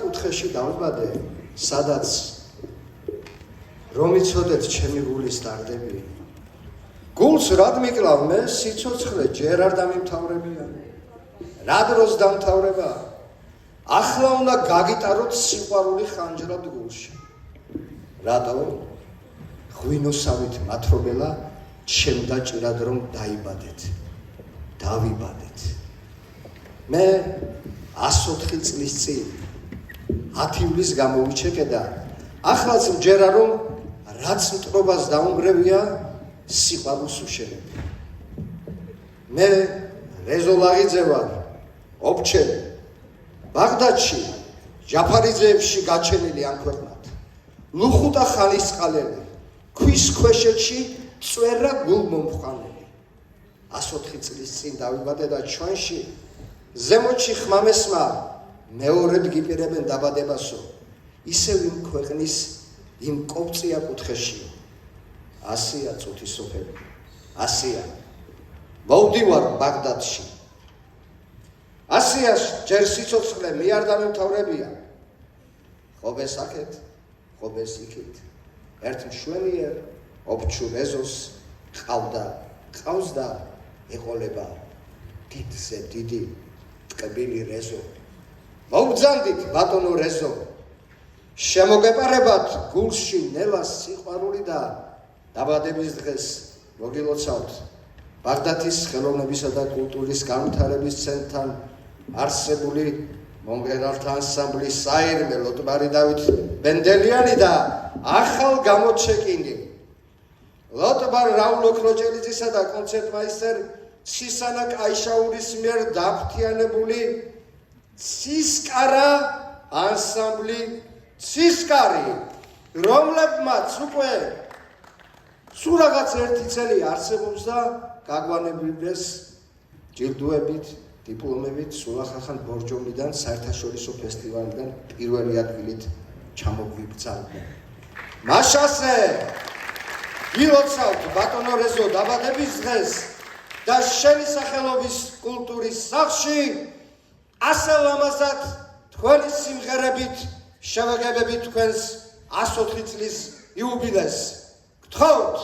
კუთხეში დავიბადე, სადაც რომ იცოდეთ ჩემი გულის დარდები. გულს რად მიკლავ მე სიცოცხლე ჯერ არ დამიმთავრებია. რა დროს დამთავრება? ახლა უნდა გაგიტაროთ სიყვარული ხანჯრად გულში. რატო? ღვინოსავით მათრობელა ჩემ დაჭირად რომ დაიბადეთ. დავიბადეთ. მე 104 წლის წინ 10 ივლისს გამოვიჩეკე და ახლაც მჯერა რომ რაც მტრობას დაუნგრევია სიყვარულს უშენებ. მე რეზო ლაღიძე ვარ, ოფჩე, ბაღდადში, ჯაფარიძეებში გაჩენილი ამ ქვეყნად. ლუხუტა ხალისყალელი, ქვის ქვეშეთში წვერა გულმომხანელი. 104 წლის წინ დავიბადე და ჩვენში ზემოჩი ხმამესმა მეორედ გიპირებენ დაბადებასო, ისევ იმ ქვეყნის იმ კოპწია კუთხეში. ასია წუთის სოფელი, ასია. მოვდივარ ბაღდადში. ასიას ჯერ სიცოცხლე მე არ დამემთავრებია. ხობეს აქეთ, ხობეს იქით. ერთ მშვენიერ ოფჩუ რეზოს ყავს და ეყოლება დიდზე დიდი ტკბილი რეზო. მოგბრძანდით ბატონო რეზო, შემოგეპარებათ გულში ნელას სიყვარული და დაბადების დღეს მოგილოცავთ ბაღდადის ხელოვნებისა და კულტურის განვითარების ცენტრთან არსებული მომღერალთა ანსამბლი საირმე ლოტბარი დავით ბენდელიანი და ახალ გამოჩეკინი ლოტბარ რაულ ოქროჭელიძისა და კონცერტმაისტერ სისანა კაიშაურის მიერ დაფრთიანებული ცისკარა ანსამბლი ცისკარი, რომლებმაც უკვე სულ რაღაც ერთი წელი არსებობს და გაგვანებიდეს ჯილდოებით, დიპლომებით სულახახან ბორჯომიდან საერთაშორისო ფესტივალიდან პირველი ადგილით ჩამოგვიბრძანდნენ. მაშასე გილოცავთ ბატონო რეზო დაბადების დღეს და შენი სახელობის კულტურის სახლში ასე ლამაზად თქვენი სიმღერებით შევეგებებით თქვენს 104 წლის იუბილეს. გთხოვთ